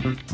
Thank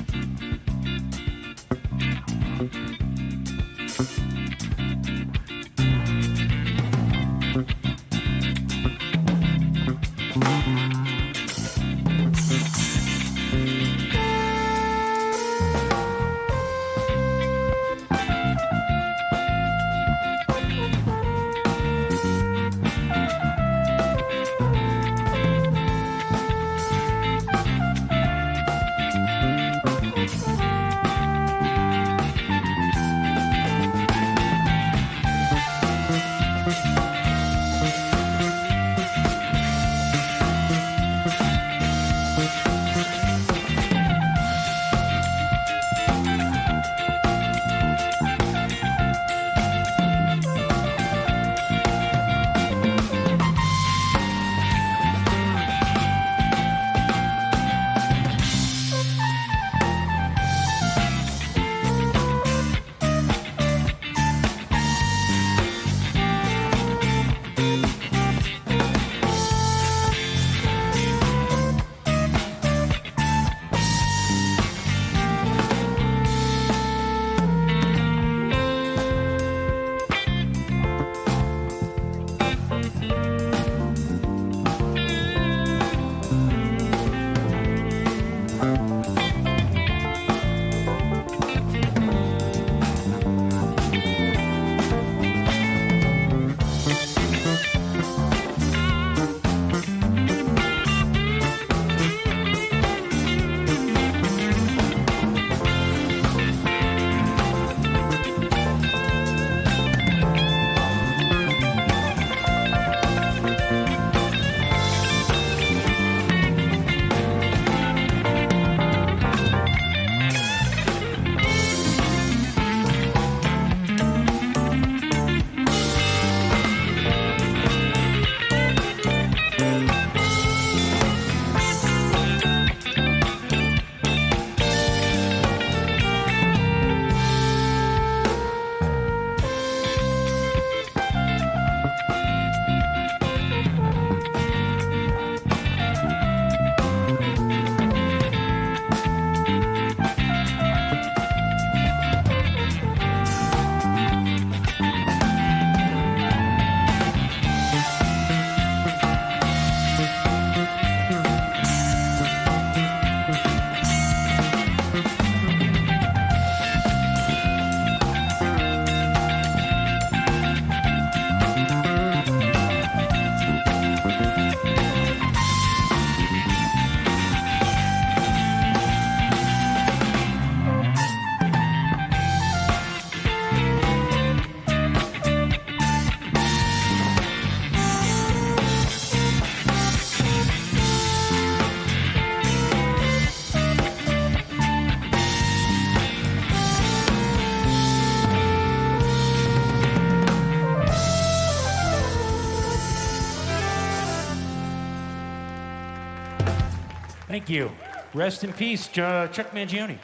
you. Rest in peace, Chuck Mangione.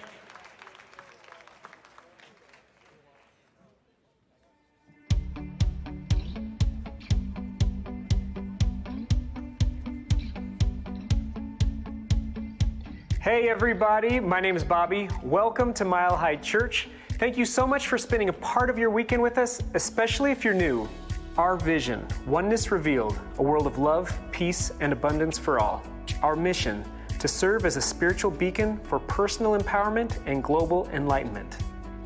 Hey everybody, my name is Bobby. Welcome to Mile High Church. Thank you so much for spending a part of your weekend with us, especially if you're new. Our vision, Oneness Revealed, a world of love, peace, and abundance for all. Our mission, to serve as a spiritual beacon for personal empowerment and global enlightenment.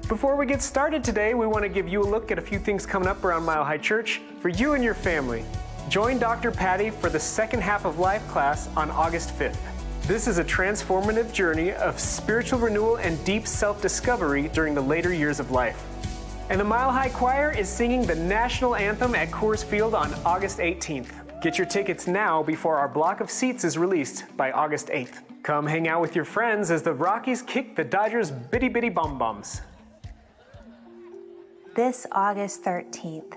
Before we get started today, we want to give you a look at a few things coming up around Mile High Church for you and your family. Join Dr. Patty for the second half of Life class on August 5th. This is a transformative journey of spiritual renewal and deep self-discovery during the later years of life. And the Mile High Choir is singing the national anthem at Coors Field on August 18th. Get your tickets now before our block of seats is released by August 8th. Come hang out with your friends as the Rockies kick the Dodgers' bitty bitty bum-bums. This August 13th,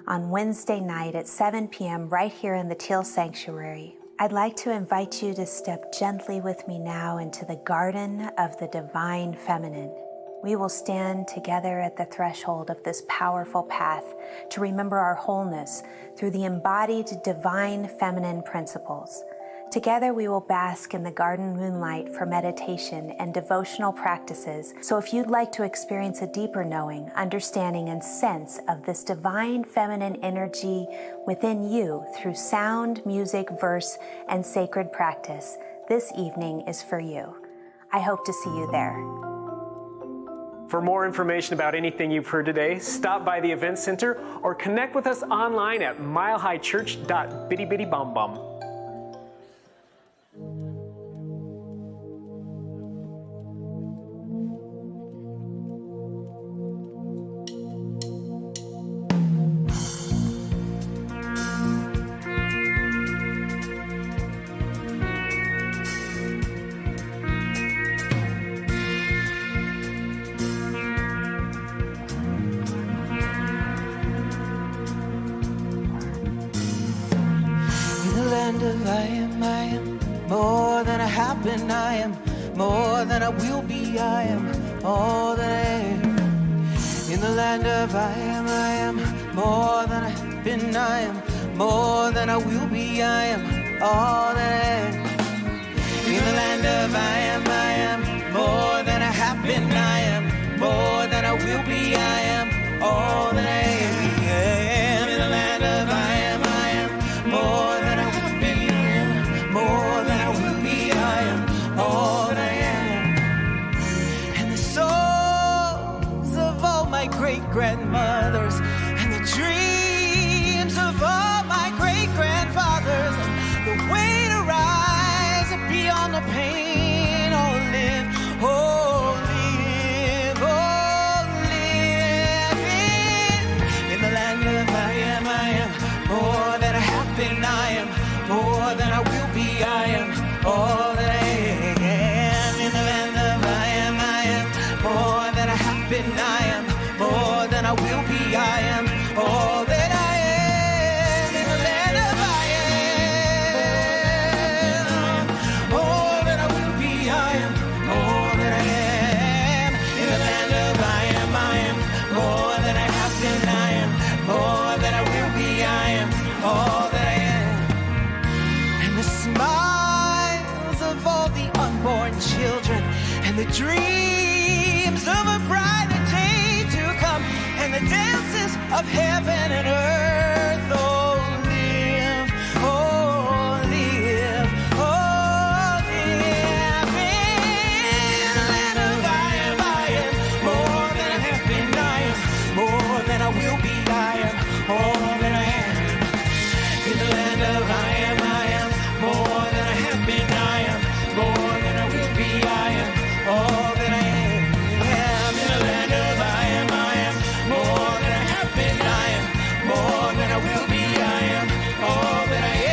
on Wednesday night at 7 p.m. right here in the Teal Sanctuary, I'd like to invite you to step gently with me now into the garden of the divine feminine. We will stand together at the threshold of this powerful path to remember our wholeness through the embodied divine feminine principles, Together we will bask in the garden moonlight for meditation and devotional practices. So if you'd like to experience a deeper knowing, understanding, and sense of this divine feminine energy within you through sound, music, verse, and sacred practice, this evening is for you. I hope to see you there. For more information about anything you've heard today, stop by the Event Center or connect with us online at milehighchurch.bittybittybombbom. I am more than I have been. I am more than I will be. I am all that I am. In the land of I am more than I have been. I am more than I will be. I am all that I am. In the land of I am more than I have been. I am more than I will be. I am all that I am. In the land of I am more than I will be. More than I will be, I am all that I am. And the souls of all my great-grandmothers, and the dreams of all my great-grandfathers, and the way to rise beyond the pain, oh live, oh live, oh live in the land of I am more than I have been. I am more than I will be. I am all that I am. In the land of I am more than I have been. I am more than I will be. I am all that I am. In the land of I am more than I will be. I am all that I am. In the land of I am more than I have been. I am more than I will be. I am all that I am. The smiles of all the unborn children, and the dreams of a brighter day to come, and the dances of heaven and earth. Oh, live, oh, live, oh, live in the land of I am more than I have been. I am more than I will be. I am all that I am. In the land of I am more than I have been. I am more than I will be. I am all that I am. In the land of I am more than I have been. I am more than I will be. I am all that I am.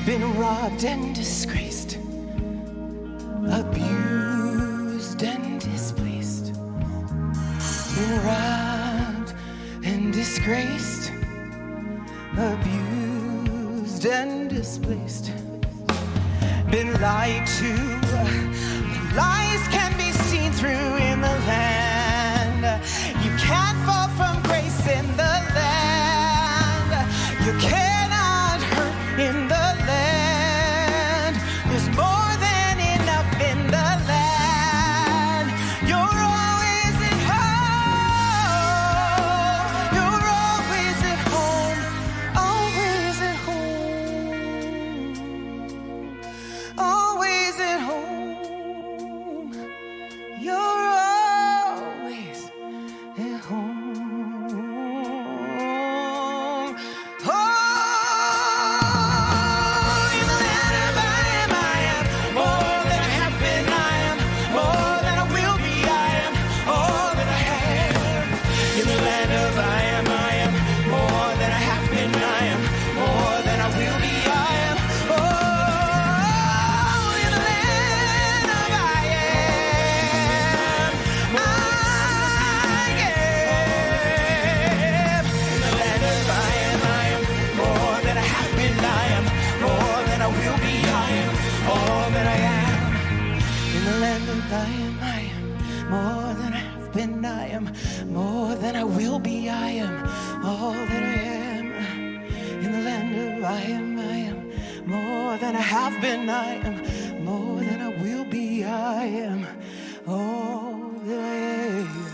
Been robbed and disgraced, abused and displaced, been robbed and disgraced, abused and displaced, been lied to. Lies can be seen through in the land. You can't fall from grace in the land. You cannot hurt in the land. There's more than enough in the land. You're always at home. You're always at home. Always at home. Always at home. You're always at home. I am more than I have been, I am more than I will be, I am all that I am. In the land of I am more than I have been, I am more than I will be, I am all that I am.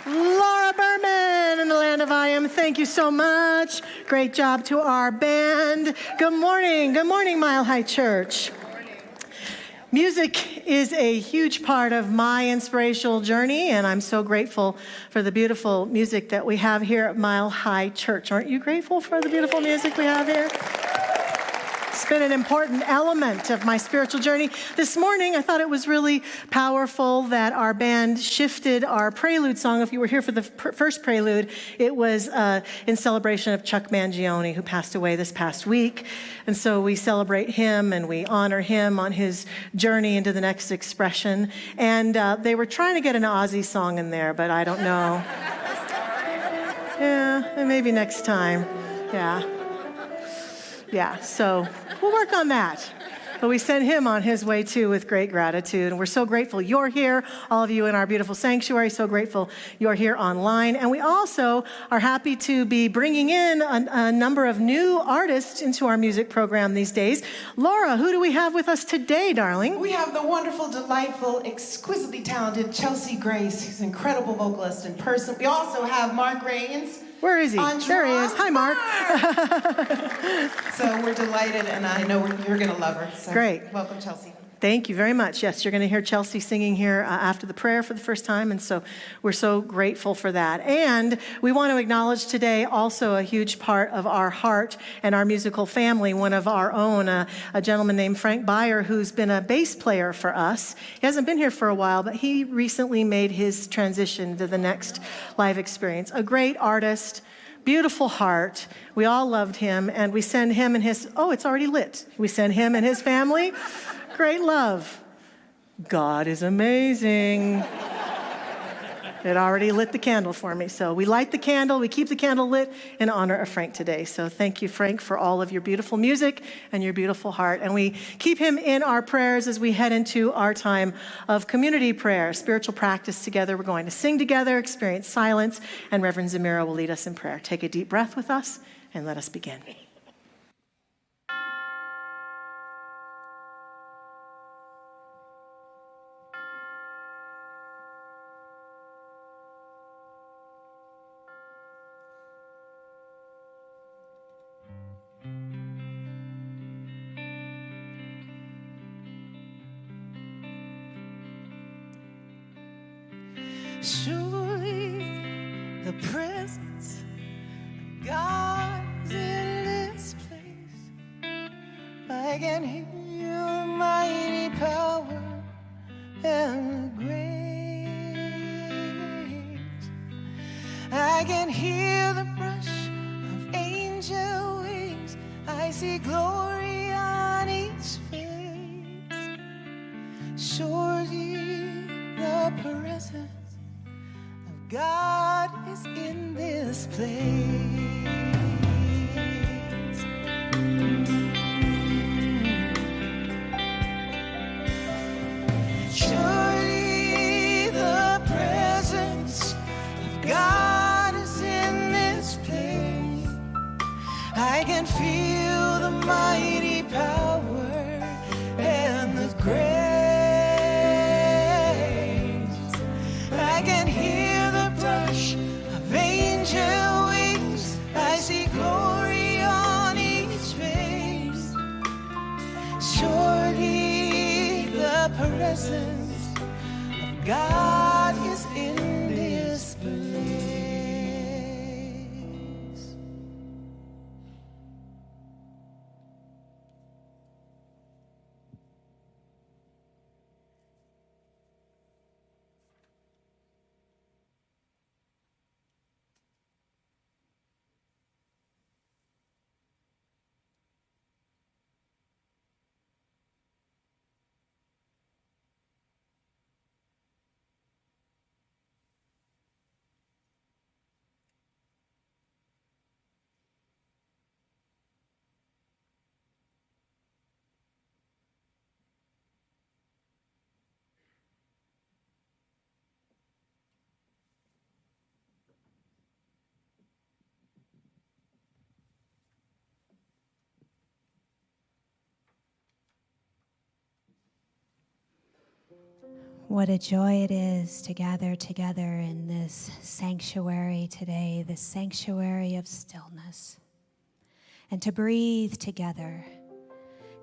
Laura Berman in the land of I am. Thank you so much. Great job to our band. Good morning. Good morning, Mile High Church. Music is a huge part of my inspirational journey, and I'm so grateful for the beautiful music that we have here at Mile High Church. Aren't you grateful for the beautiful music we have here? It's been an important element of my spiritual journey. This morning, I thought it was really powerful that our band shifted our prelude song. If you were here for the first prelude, it was in celebration of Chuck Mangione, who passed away this past week. And so we celebrate him and we honor him on his journey into the next expression. And they were trying to get an Aussie song in there, but I don't know. Yeah, maybe next time. Yeah, so we'll work on that. But we send him on his way too with great gratitude. And we're so grateful you're here, all of you in our beautiful sanctuary, so grateful you're here online. And we also are happy to be bringing in a number of new artists into our music program these days. Laura, who do we have with us today, darling? We have the wonderful, delightful, exquisitely talented Chelsea Grace, who's an incredible vocalist in person. We also have Mark Rains. Where is he? There he is. Hi, Mark. So we're delighted, and I know you're going to love her. So Great. Welcome, Chelsea. Thank you very much. Yes, you're going to hear Chelsea singing here after the prayer for the first time, and so we're so grateful for that. And we want to acknowledge today also a huge part of our heart and our musical family, one of our own, a gentleman named Frank Beyer, who's been a bass player for us. He hasn't been here for a while, but he recently made his transition to the next live experience. A great artist, beautiful heart. We all loved him, and we send him and his, it's already lit. We send him and his family great love. God is amazing. It already lit the candle for me. So we light the candle, we keep the candle lit in honor of Frank today. So thank you, Frank, for all of your beautiful music and your beautiful heart. And we keep him in our prayers as we head into our time of community prayer, spiritual practice together. We're going to sing together, experience silence, and Reverend Zamira will lead us in prayer. Take a deep breath with us and let us begin. Surely the presence of God is in this place. I can hear your mighty power and grace. I can hear the brush of angel wings. I see glory on each face. Surely the presence God is in this place. Surely the presence of God is in this place. I can feel the mighty power and the grace. I can hear the brush of angel wings. I see glory on each face. Surely the presence of God is in this place. What a joy it is to gather together in this sanctuary today, this sanctuary of stillness, and to breathe together,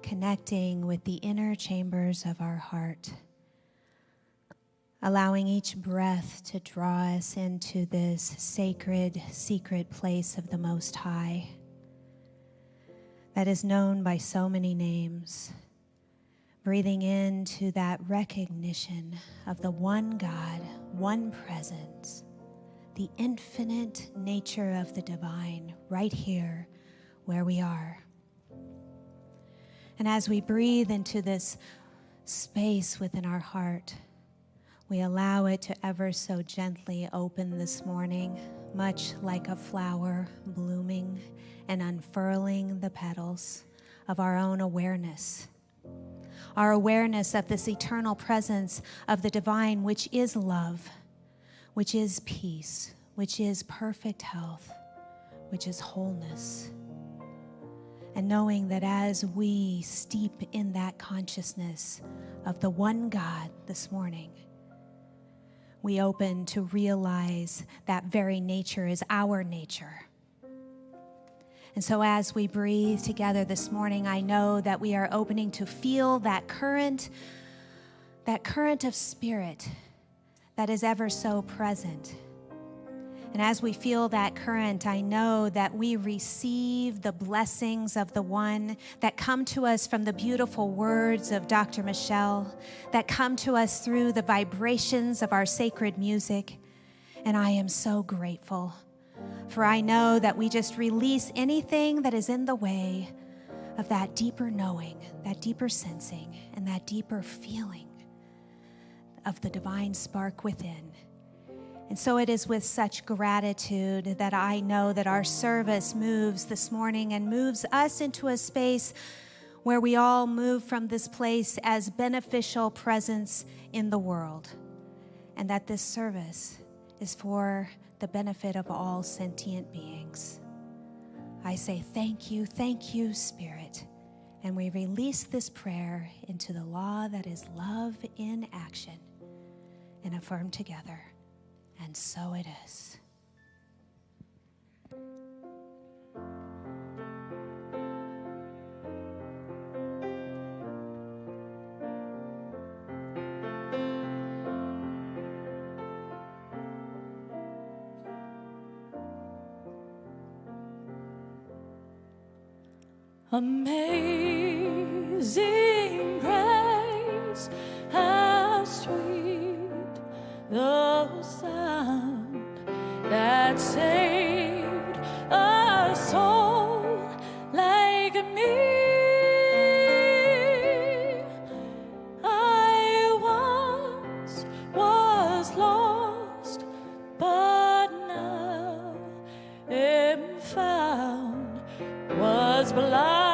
connecting with the inner chambers of our heart, allowing each breath to draw us into this sacred, secret place of the Most High that is known by so many names. Breathing into that recognition of the one God, one presence, the infinite nature of the divine right here where we are. And as we breathe into this space within our heart, we allow it to ever so gently open this morning, much like a flower blooming and unfurling the petals of our own awareness. Our awareness of this eternal presence of the divine, which is love, which is peace, which is perfect health, which is wholeness. And knowing that as we steep in that consciousness of the one God this morning, we open to realize that very nature is our nature. And so as we breathe together this morning, I know that we are opening to feel that current of spirit that is ever so present. And as we feel that current, I know that we receive the blessings of the one that come to us from the beautiful words of Dr. Michelle, that come to us through the vibrations of our sacred music. And I am so grateful. For I know that we just release anything that is in the way of that deeper knowing, that deeper sensing, and that deeper feeling of the divine spark within. And so it is with such gratitude that I know that our service moves this morning and moves us into a space where we all move from this place as beneficial presence in the world, and that this service is for the benefit of all sentient beings. I say thank you, Spirit, and we release this prayer into the law that is love in action and affirm together, and so it is. Amazing grace, how sweet the sound that saved a soul like me. I once was lost, but now am found, was blind.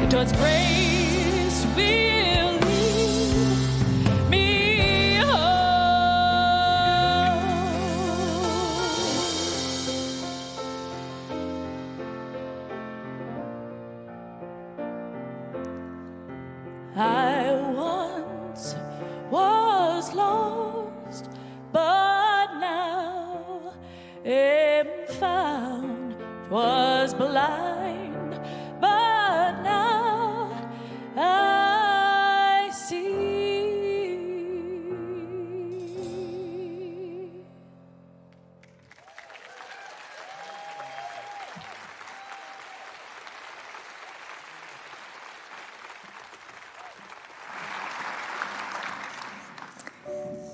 God's grace will lead me home. I once was lost, but now am found. Was blind, but now I see.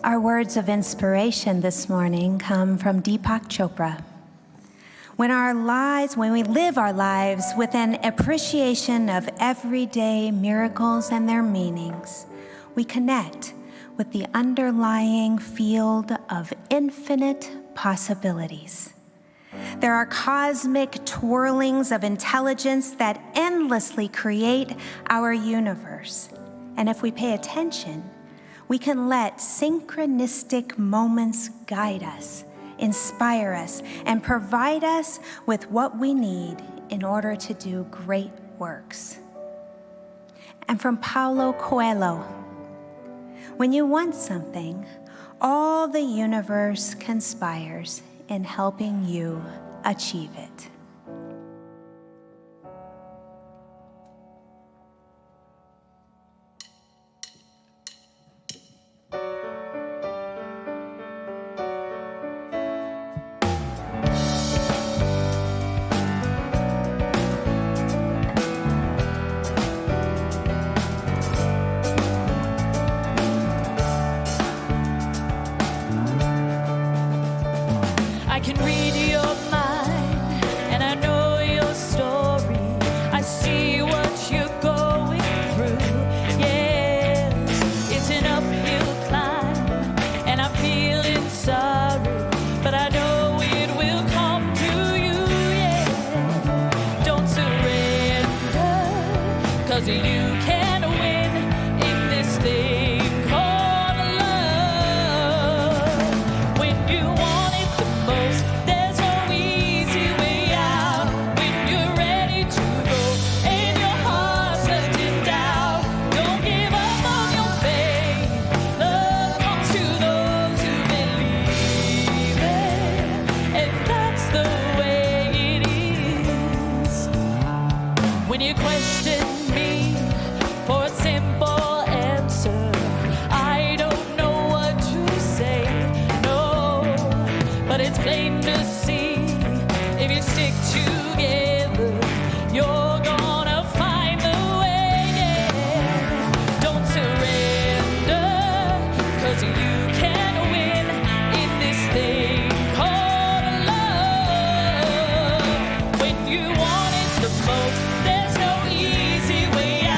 Our words of inspiration this morning come from Deepak Chopra. When we live our lives with an appreciation of everyday miracles and their meanings, we connect with the underlying field of infinite possibilities. There are cosmic twirlings of intelligence that endlessly create our universe. And if we pay attention, we can let synchronistic moments guide us, inspire us, and provide us with what we need in order to do great works. And from Paulo Coelho, when you want something, all the universe conspires in helping you achieve it. I can read your mind, and I know your story. I see what you're going through. Yes, it's an uphill climb, and I'm feeling sorry, but I know it will come to you. Yeah, don't surrender, 'cause you can win in this thing called love. When you want it the most, there's no easy way out. When you're ready to go and your heart's left in doubt, don't give up on your faith. Love comes to those who believe it, and that's the way it is. When you question me for a simple answer, I don't know what to say, no, but it's plain to see, if you stick together, you're gonna find the way, yeah. Don't surrender, 'cause you can win in this thing called love. When you want it the most, there's no easy way out.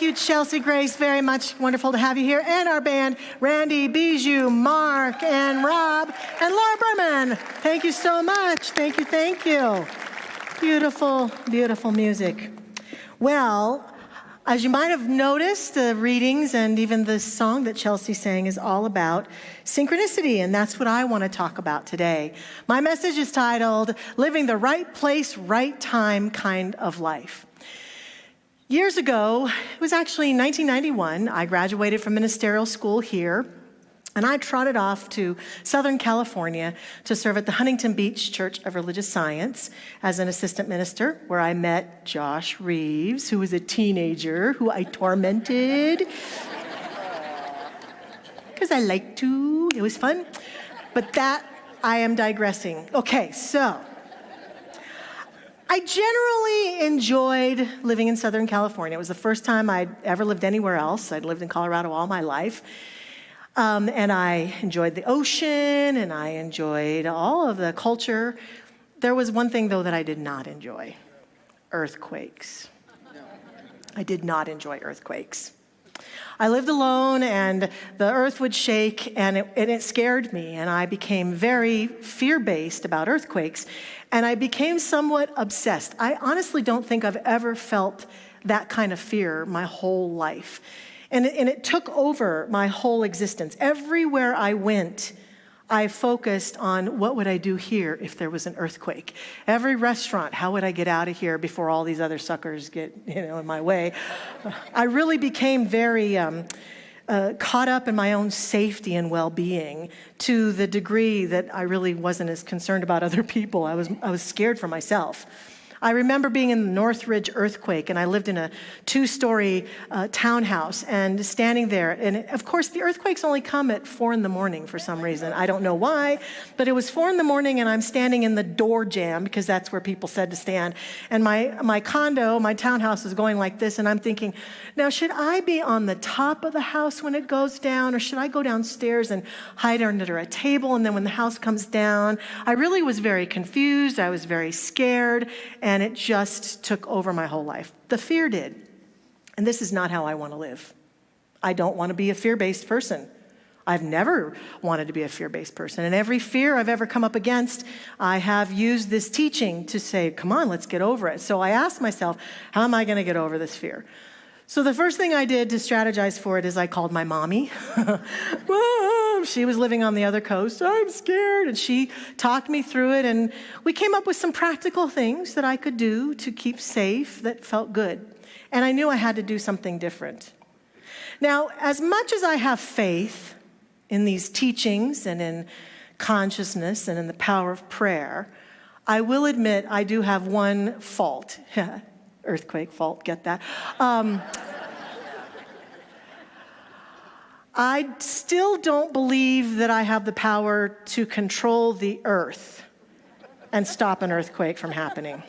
Thank you, Chelsea Grace, very much. Wonderful to have you here. And our band, Randy, Bijou, Mark, and Rob, and Laura Berman. Thank you so much. Thank you, thank you. Beautiful, beautiful music. Well, as you might have noticed, the readings and even the song that Chelsea sang is all about synchronicity, and that's what I want to talk about today. My message is titled, Living the Right Place, Right Time Kind of Life. Years ago, it was actually 1991, I graduated from ministerial school here, and I trotted off to Southern California to serve at the Huntington Beach Church of Religious Science as an assistant minister, where I met Josh Reeves, who was a teenager who I tormented because I like to. It was fun. But that, I am digressing. Okay, so I generally enjoyed living in Southern California. It was the first time I'd ever lived anywhere else. I'd lived in Colorado all my life. And I enjoyed the ocean, and I enjoyed all of the culture. There was one thing, though, that I did not enjoy: earthquakes. I did not enjoy earthquakes. I lived alone, and the earth would shake, and it scared me, and I became very fear-based about earthquakes, and I became somewhat obsessed. I honestly don't think I've ever felt that kind of fear my whole life. And it took over my whole existence. Everywhere I went, I focused on what would I do here if there was an earthquake. Every restaurant, how would I get out of here before all these other suckers get in my way? I really became very caught up in my own safety and well-being to the degree that I really wasn't as concerned about other people. I was scared for myself. I remember being in the Northridge earthquake, and I lived in a 2-story townhouse, and standing there. And of course, the earthquakes only come at 4 a.m. for some reason. I don't know why, but it was 4 a.m, and I'm standing in the door jamb, because that's where people said to stand. And my condo, my townhouse, is going like this, and I'm thinking, now, should I be on the top of the house when it goes down, or should I go downstairs and hide under a table, and then when the house comes down? I really was very confused. I was very scared, and it just took over my whole life. The fear did. And this is not how I want to live. I don't want to be a fear-based person. I've never wanted to be a fear-based person. And every fear I've ever come up against, I have used this teaching to say, come on, let's get over it. So I asked myself, how am I going to get over this fear? So the first thing I did to strategize for it is I called my mommy. Mom, she was living on the other coast. I'm scared. And she talked me through it. And we came up with some practical things that I could do to keep safe that felt good. And I knew I had to do something different. Now, as much as I have faith in these teachings and in consciousness and in the power of prayer, I will admit I do have one fault. Earthquake fault, get that? I still don't believe that I have the power to control the earth and stop an earthquake from happening.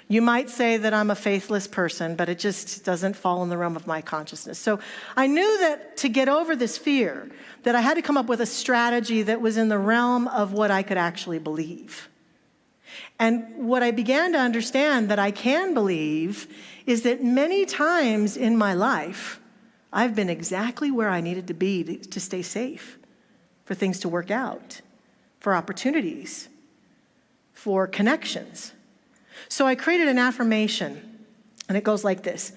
You might say that I'm a faithless person, but it just doesn't fall in the realm of my consciousness. So I knew that to get over this fear, that I had to come up with a strategy that was in the realm of what I could actually believe. And what I began to understand that I can believe is that many times in my life, I've been exactly where I needed to be to stay safe, for things to work out, for opportunities, for connections. So I created an affirmation, and it goes like this: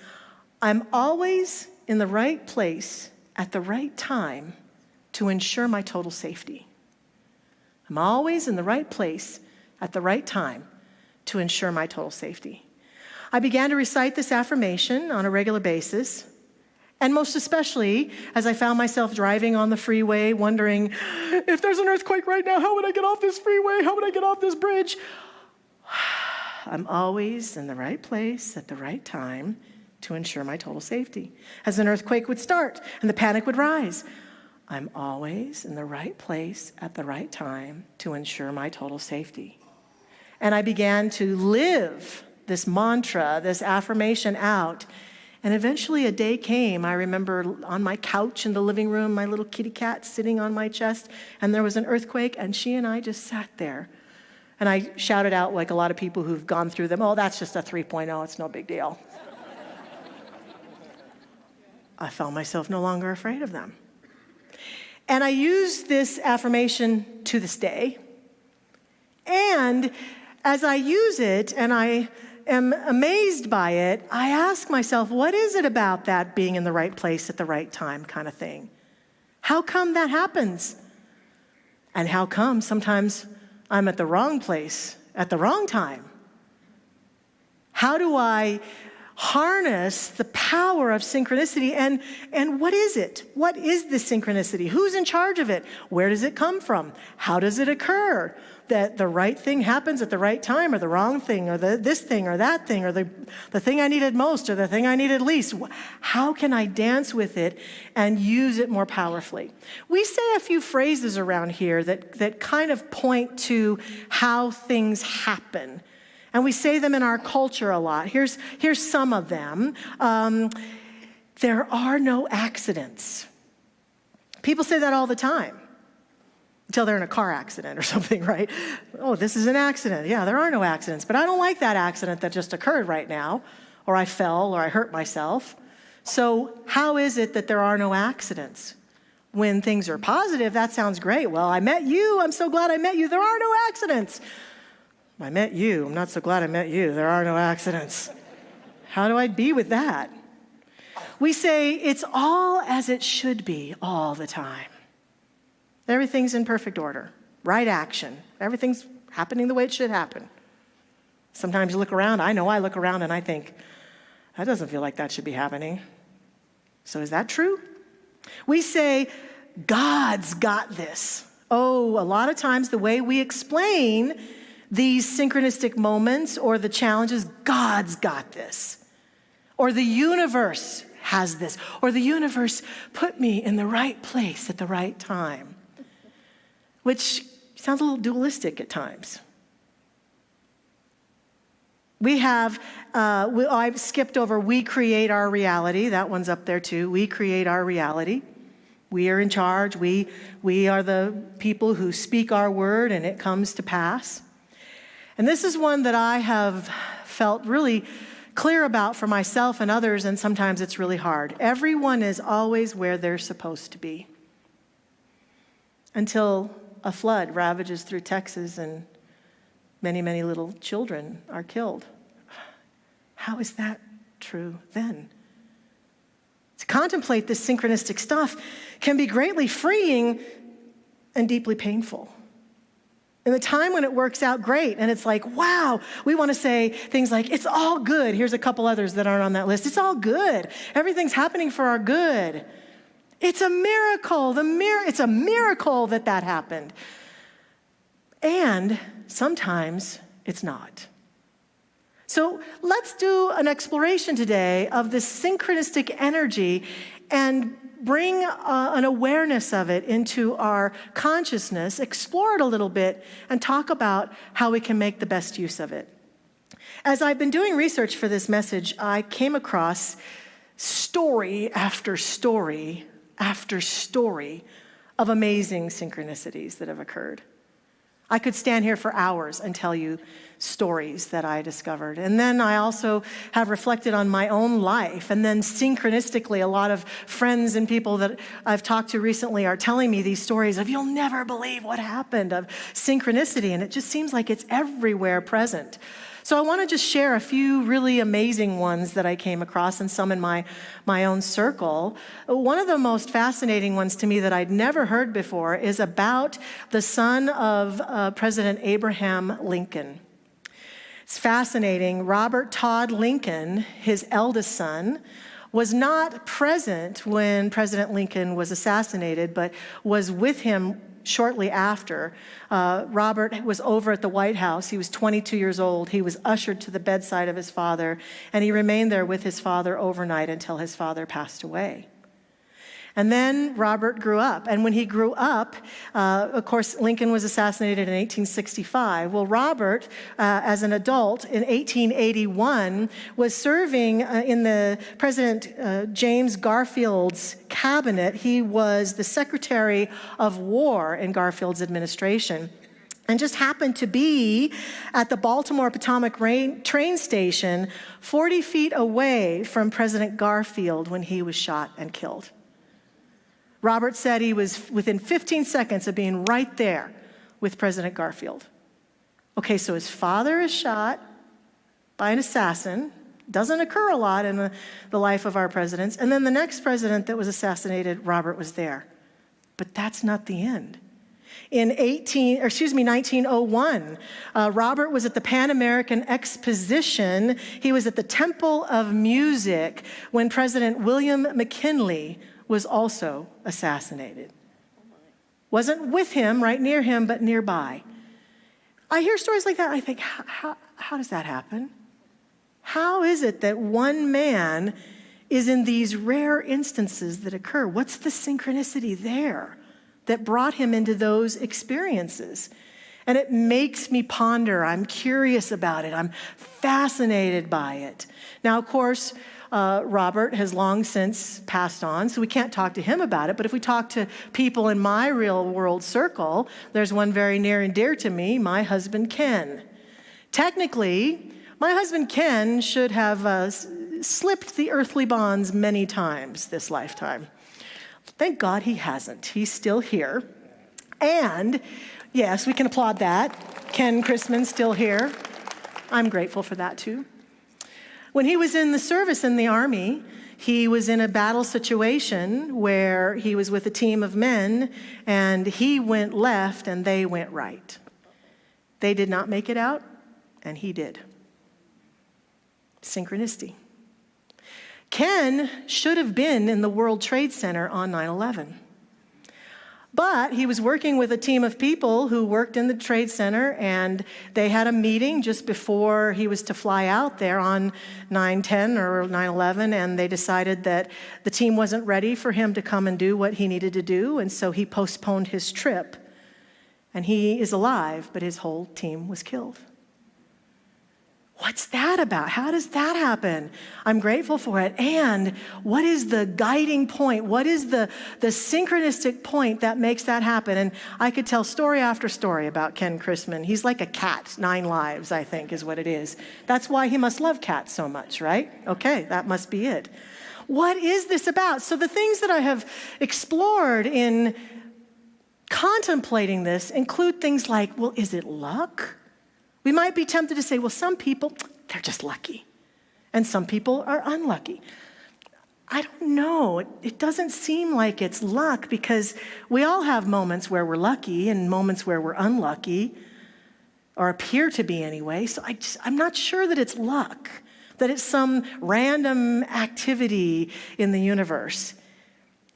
I'm always in the right place at the right time to ensure my total safety. I'm always in the right place at the right time to ensure my total safety. I began to recite this affirmation on a regular basis, and most especially as I found myself driving on the freeway, wondering, if there's an earthquake right now, how would I get off this freeway? How would I get off this bridge? I'm always in the right place at the right time to ensure my total safety. As an earthquake would start and the panic would rise, I'm always in the right place at the right time to ensure my total safety. And I began to live this mantra, this affirmation out. And eventually a day came, I remember on my couch in the living room, my little kitty cat sitting on my chest, and there was an earthquake, and she and I just sat there. And I shouted out, like a lot of people who've gone through them, oh, that's just a 3.0, it's no big deal. I found myself no longer afraid of them. And I use this affirmation to this day. And as I use it and I am amazed by it, I ask myself, what is it about that being in the right place at the right time kind of thing? How come that happens? And how come sometimes I'm at the wrong place at the wrong time? How do I harness the power of synchronicity? And what is it? What is this synchronicity? Who's in charge of it? Where does it come from? How does it occur? That the right thing happens at the right time, or the wrong thing, or this thing, or that thing, or the thing I needed most, or the thing I needed least. How can I dance with it and use it more powerfully? We say a few phrases around here that kind of point to how things happen. And we say them in our culture a lot. Here's some of them. There are no accidents. People say that all the time. Until they're in a car accident or something, right? Oh, this is an accident. Yeah, there are no accidents. But I don't like that accident that just occurred right now. Or I fell, or I hurt myself. So how is it that there are no accidents? When things are positive, that sounds great. Well, I met you. I'm so glad I met you. There are no accidents. I met you. I'm not so glad I met you. There are no accidents. How do I be with that? We say it's all as it should be all the time. Everything's in perfect order, right action. Everything's happening the way it should happen. Sometimes you look around, I look around and I think, that doesn't feel like that should be happening. So is that true? We say, God's got this. Oh, a lot of times the way we explain these synchronistic moments or the challenges, God's got this. Or the universe has this. Or the universe put me in the right place at the right time. Which sounds a little dualistic at times. We have, I've skipped over, we create our reality. That one's up there too. We create our reality. We are in charge. We are the people who speak our word and it comes to pass. And this is one that I have felt really clear about for myself and others, and sometimes it's really hard. Everyone is always where they're supposed to be. Until a flood ravages through Texas and many, many little children are killed. How is that true then? To contemplate this synchronistic stuff can be greatly freeing and deeply painful. In the time when it works out great and it's like, wow, we want to say things like, it's all good. Here's a couple others that aren't on that list. It's all good. Everything's happening for our good. It's a miracle. It's a miracle that happened. And sometimes it's not. So let's do an exploration today of this synchronistic energy and bring an awareness of it into our consciousness, explore it a little bit, and talk about how we can make the best use of it. As I've been doing research for this message, I came across story after story after story of amazing synchronicities that have occurred. I could stand here for hours and tell you stories that I discovered. And then I also have reflected on my own life. And then synchronistically, a lot of friends and people that I've talked to recently are telling me these stories of, you'll never believe what happened, of synchronicity. And it just seems like it's everywhere present. So I want to just share a few really amazing ones that I came across and some in my own circle. One of the most fascinating ones to me that I'd never heard before is about the son of President Abraham Lincoln. It's fascinating. Robert Todd Lincoln, his eldest son, was not present when President Lincoln was assassinated, but was with him shortly after. Robert was over at the White House. He was 22 years old. He was ushered to the bedside of his father, and he remained there with his father overnight until his father passed away. And then Robert grew up. And when he grew up, of course, Lincoln was assassinated in 1865. Well, Robert, as an adult in 1881, was serving in the President James Garfield's cabinet. He was the Secretary of War in Garfield's administration. and just happened to be at the Baltimore Potomac train station 40 feet away from President Garfield when he was shot and killed. Robert said he was within 15 seconds of being right there with President Garfield. Okay, so his father is shot by an assassin. Doesn't occur a lot in the life of our presidents. And then the next president that was assassinated, Robert was there. But that's not the end. In 1901, Robert was at the Pan American Exposition. He was at the Temple of Music when President William McKinley was also assassinated. Wasn't with him, right near him, but nearby. I hear stories like that, and I think, how does that happen? How is it that one man is in these rare instances that occur? What's the synchronicity there that brought him into those experiences? And it makes me ponder. I'm curious about it. I'm fascinated by it. Now, of course, Robert has long since passed on, so we can't talk to him about it. But if we talk to people in my real world circle, there's one very near and dear to me, my husband, Ken. Technically, my husband, Ken, should have slipped the earthly bonds many times this lifetime. Thank God he hasn't. He's still here. And yes, we can applaud that. Ken Chrisman's still here. I'm grateful for that too. When he was in the service in the Army, he was in a battle situation where he was with a team of men, and he went left and they went right. They did not make it out, and he did. Synchronicity. Ken should have been in the World Trade Center on 9/11. But he was working with a team of people who worked in the Trade Center, and they had a meeting just before he was to fly out there on 9/10 or 9/11, and they decided that the team wasn't ready for him to come and do what he needed to do, and so he postponed his trip. And he is alive, but his whole team was killed. What's that about? How does that happen? I'm grateful for it. And what is the guiding point? What is the synchronistic point that makes that happen? And I could tell story after story about Ken Chrisman. He's like a cat, 9 lives, I think, is what it is. That's why he must love cats so much, right? Okay, that must be it. What is this about? So the things that I have explored in contemplating this include things like, well, is it luck? We might be tempted to say, well, some people, they're just lucky. And some people are unlucky. I don't know. It doesn't seem like it's luck, because we all have moments where we're lucky and moments where we're unlucky, or appear to be anyway. So I'm not sure that it's luck, that it's some random activity in the universe.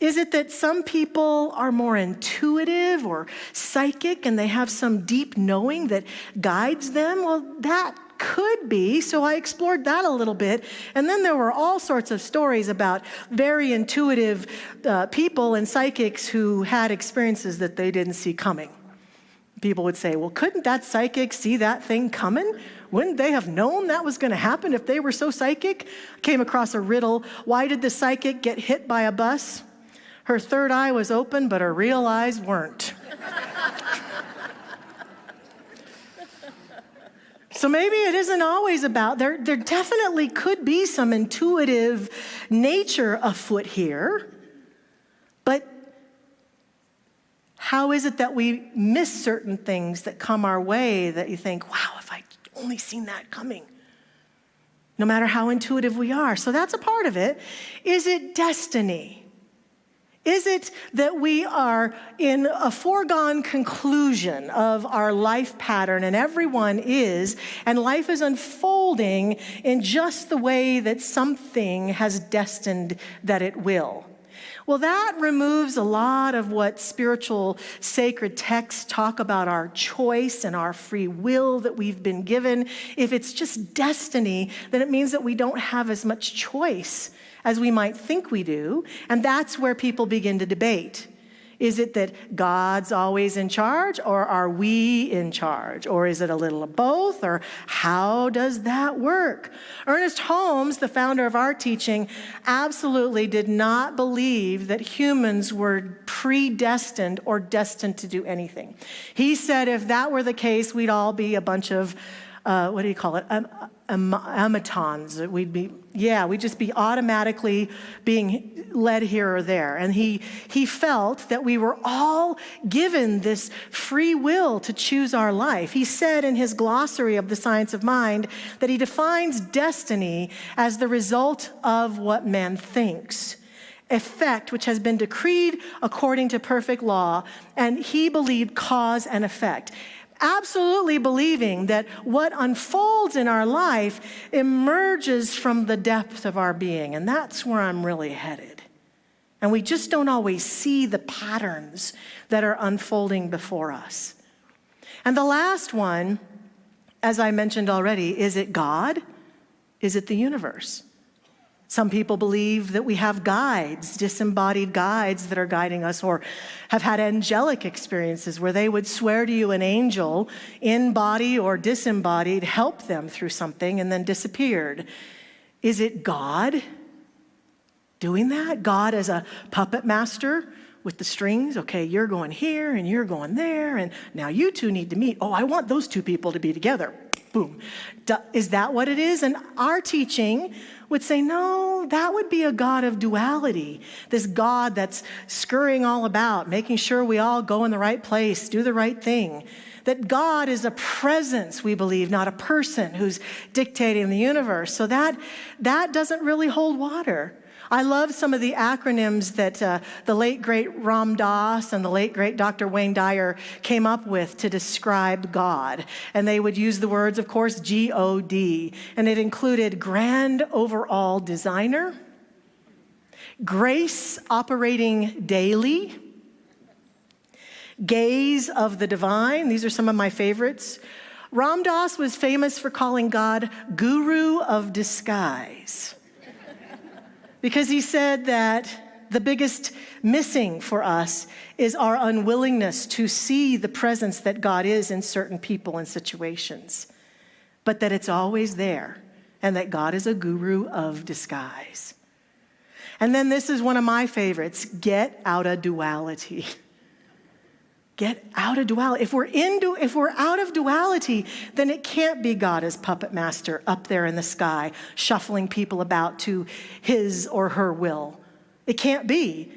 Is it that some people are more intuitive or psychic and they have some deep knowing that guides them? Well, that could be. So I explored that a little bit. And then there were all sorts of stories about very intuitive people and psychics who had experiences that they didn't see coming. People would say, well, couldn't that psychic see that thing coming? Wouldn't they have known that was going to happen if they were so psychic? I came across a riddle. Why did the psychic get hit by a bus? Her third eye was open, but her real eyes weren't. So maybe it isn't always about, there definitely could be some intuitive nature afoot here, but how is it that we miss certain things that come our way that you think, wow, if I only seen that coming, no matter how intuitive we are. So that's a part of it. Is it destiny? Is it that we are in a foregone conclusion of our life pattern, and everyone is, and life is unfolding in just the way that something has destined that it will? Well, that removes a lot of what spiritual sacred texts talk about our choice and our free will that we've been given. If it's just destiny, then it means that we don't have as much choice as we might think we do. And that's where people begin to debate. Is it that God's always in charge, or are we in charge? Or is it a little of both, or how does that work? Ernest Holmes, the founder of our teaching, absolutely did not believe that humans were predestined or destined to do anything. He said if that were the case, we'd all be a bunch of, automatons. We'd just be automatically being led here or there. And he felt that we were all given this free will to choose our life. He said in his glossary of the science of mind that he defines destiny as the result of what man thinks, effect which has been decreed according to perfect law, and he believed cause and effect. Absolutely believing that what unfolds in our life emerges from the depth of our being, and that's where I'm really headed. And we just don't always see the patterns that are unfolding before us. And the last one, as I mentioned already, is it God? Is it the universe? Some people believe that we have guides, disembodied guides that are guiding us, or have had angelic experiences where they would swear to you an angel, in body or disembodied, helped them through something and then disappeared. Is it God doing that? God as a puppet master with the strings? Okay, you're going here and you're going there, and now you two need to meet. Oh, I want those two people to be together. Boom. Is that what it is? And our teaching would say, no, that would be a God of duality. This God that's scurrying all about, making sure we all go in the right place, do the right thing. That God is a presence, we believe, not a person who's dictating the universe. So that doesn't really hold water. I love some of the acronyms that the late, great Ram Dass and the late, great Dr. Wayne Dyer came up with to describe God. And they would use the words, of course, G-O-D. And it included grand overall designer, grace operating daily, gaze of the divine. These are some of my favorites. Ram Dass was famous for calling God guru of disguise, because he said that the biggest missing for us is our unwillingness to see the presence that God is in certain people and situations, but that it's always there, and that God is a guru of disguise. And then this is one of my favorites: get out of duality. Get out of duality. If we're out of duality, then it can't be God as puppet master up there in the sky, shuffling people about to his or her will. It can't be,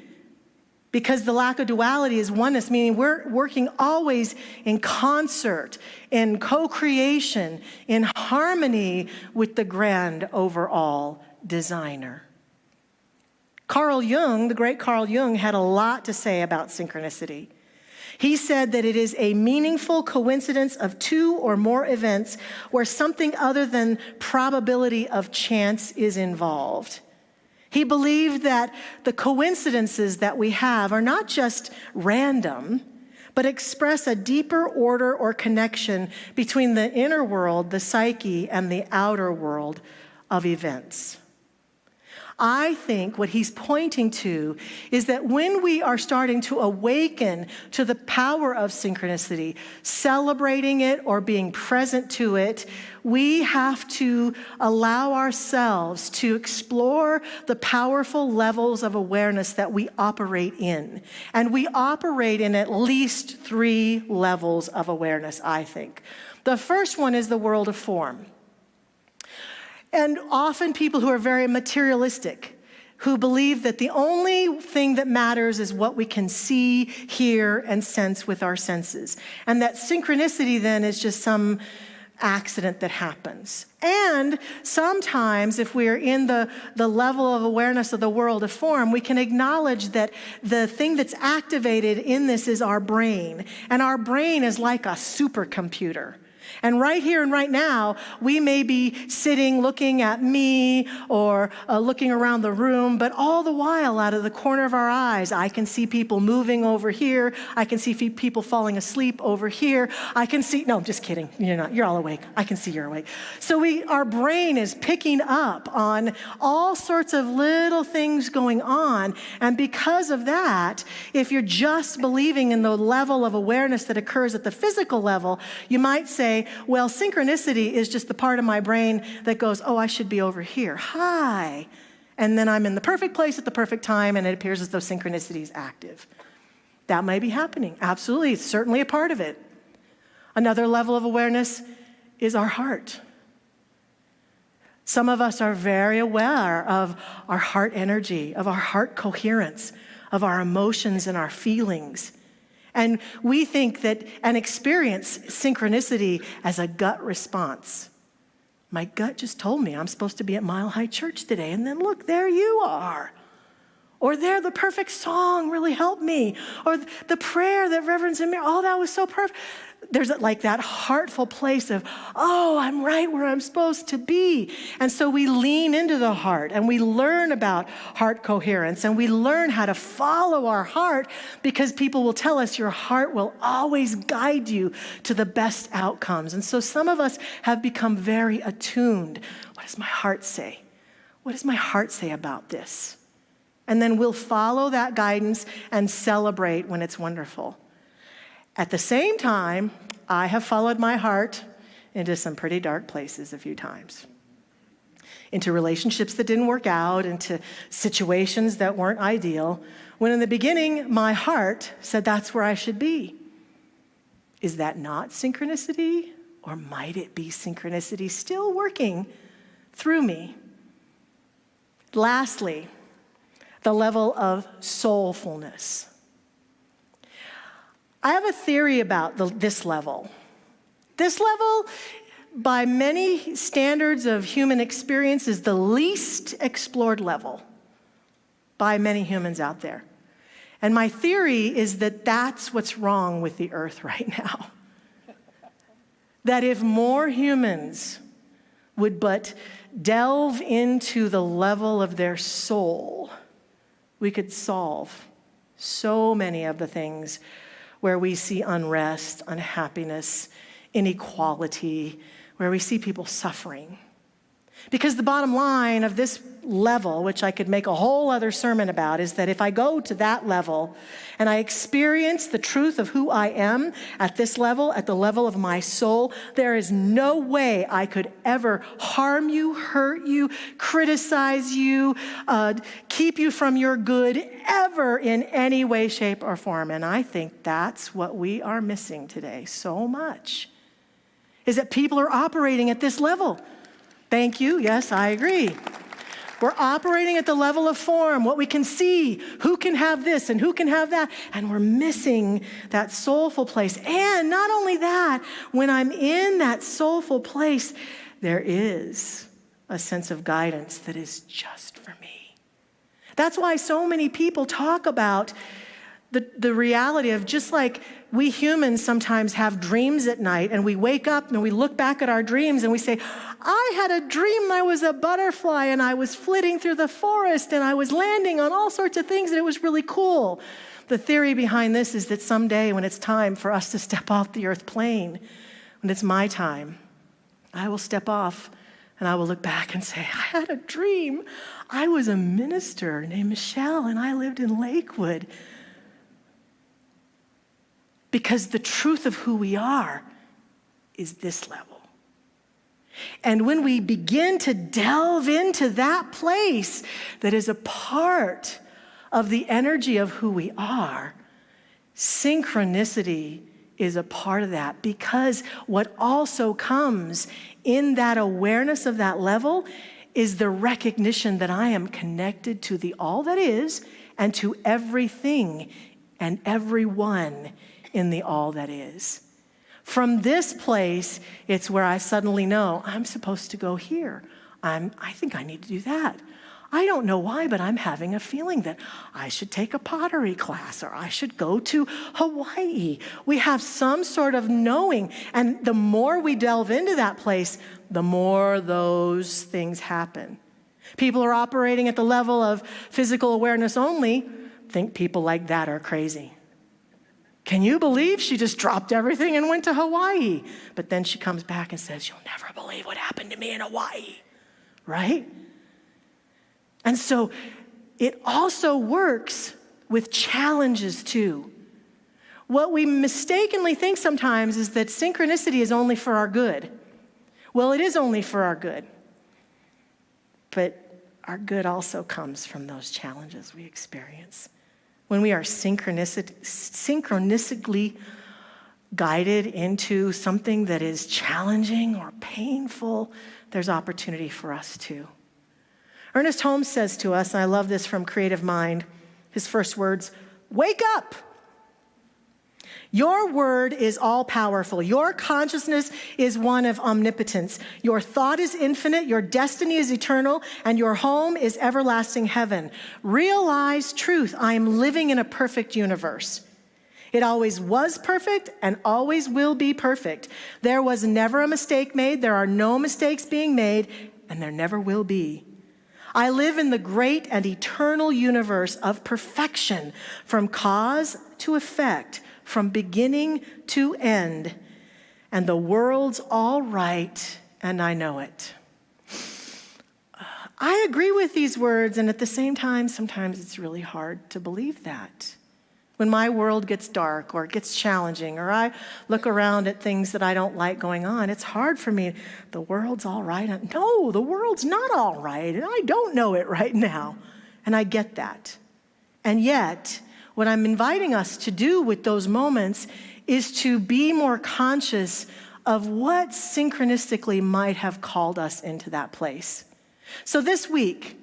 because the lack of duality is oneness, meaning we're working always in concert, in co-creation, in harmony with the grand overall designer. Carl Jung, the great Carl Jung, had a lot to say about synchronicity. He said that it is a meaningful coincidence of two or more events where something other than probability of chance is involved. He believed that the coincidences that we have are not just random, but express a deeper order or connection between the inner world, the psyche, and the outer world of events. I think what he's pointing to is that when we are starting to awaken to the power of synchronicity, celebrating it or being present to it, we have to allow ourselves to explore the powerful levels of awareness that we operate in. And we operate in at least 3 levels of awareness, I think. The first one is the world of form. And often people who are very materialistic, who believe that the only thing that matters is what we can see, hear, and sense with our senses. And that synchronicity then is just some accident that happens. And sometimes if we're in the level of awareness of the world of form, we can acknowledge that the thing that's activated in this is our brain. And our brain is like a supercomputer. And right here and right now, we may be sitting looking at me or looking around the room, but all the while out of the corner of our eyes, I can see people moving over here. I can see people falling asleep over here. I can see, no, I'm just kidding. You're not, you're all awake. I can see you're awake. So our brain is picking up on all sorts of little things going on. And because of that, if you're just believing in the level of awareness that occurs at the physical level, you might say, well, synchronicity is just the part of my brain that goes, oh, I should be over here. Hi. And then I'm in the perfect place at the perfect time, and it appears as though synchronicity is active. That may be happening. Absolutely. It's certainly a part of it. Another level of awareness is our heart. Some of us are very aware of our heart energy, of our heart coherence, of our emotions and our feelings. And we think that and experience synchronicity as a gut response. My gut just told me I'm supposed to be at Mile High Church today, and then look, there you are. Or there, the perfect song really helped me. Or the prayer that Reverend Zamir, oh, that was so perfect. There's like that heartful place of, oh, I'm right where I'm supposed to be. And so we lean into the heart and we learn about heart coherence and we learn how to follow our heart because people will tell us your heart will always guide you to the best outcomes. And so some of us have become very attuned. What does my heart say? What does my heart say about this? And then we'll follow that guidance and celebrate when it's wonderful. At the same time, I have followed my heart into some pretty dark places a few times. Into relationships that didn't work out, into situations that weren't ideal, when in the beginning, my heart said that's where I should be. Is that not synchronicity? Or might it be synchronicity still working through me? Lastly, the level of soulfulness. I have a theory about this level. This level, by many standards of human experience, is the least explored level by many humans out there. And my theory is that that's what's wrong with the earth right now. That if more humans would but delve into the level of their soul, we could solve so many of the things where we see unrest, unhappiness, inequality, where we see people suffering. Because the bottom line of this level, which I could make a whole other sermon about, is that if I go to that level and I experience the truth of who I am at this level, at the level of my soul, there is no way I could ever harm you, hurt you, criticize you, keep you from your good ever in any way, shape, or form. And I think that's what we are missing today so much, is that people are operating at this level. Thank you. Yes, I agree. We're operating at the level of form, what we can see, who can have this and who can have that, and we're missing that soulful place. And not only that, when I'm in that soulful place, there is a sense of guidance that is just for me. That's why so many people talk about the reality of just like we humans sometimes have dreams at night and we wake up and we look back at our dreams and we say, I had a dream I was a butterfly and I was flitting through the forest and I was landing on all sorts of things and it was really cool. The theory behind this is that someday when it's time for us to step off the earth plane, when it's my time, I will step off and I will look back and say, I had a dream. I was a minister named Michelle and I lived in Lakewood. Because the truth of who we are is this level. And when we begin to delve into that place that is a part of the energy of who we are, synchronicity is a part of that. Because what also comes in that awareness of that level is the recognition that I am connected to the all that is and to everything and everyone in the all that is. From this place, it's where I suddenly know I'm supposed to go here. I think I need to do that. I don't know why, but I'm having a feeling that I should take a pottery class or I should go to Hawaii. We have some sort of knowing, and the more we delve into that place, the more those things happen. People are operating at the level of physical awareness only. Think people like that are crazy. Can you believe she just dropped everything and went to Hawaii? But then she comes back and says, you'll never believe what happened to me in Hawaii, right? And so it also works with challenges too. What we mistakenly think sometimes is that synchronicity is only for our good. Well, it is only for our good. But our good also comes from those challenges we experience. When we are synchronistically guided into something that is challenging or painful, there's opportunity for us too. Ernest Holmes says to us, and I love this from Creative Mind, his first words, wake up. Your word is all powerful. Your consciousness is one of omnipotence. Your thought is infinite. Your destiny is eternal. And your home is everlasting heaven. Realize truth. I am living in a perfect universe. It always was perfect and always will be perfect. There was never a mistake made. There are no mistakes being made, and there never will be. I live in the great and eternal universe of perfection, from cause to effect, from beginning to end. And the world's all right, and I know it. I agree with these words, and at the same time, sometimes it's really hard to believe that. When my world gets dark or it gets challenging, or I look around at things that I don't like going on, it's hard for me. The world's all right. No, the world's not all right, and I don't know it right now. And I get that. And yet, what I'm inviting us to do with those moments is to be more conscious of what synchronistically might have called us into that place. So this week,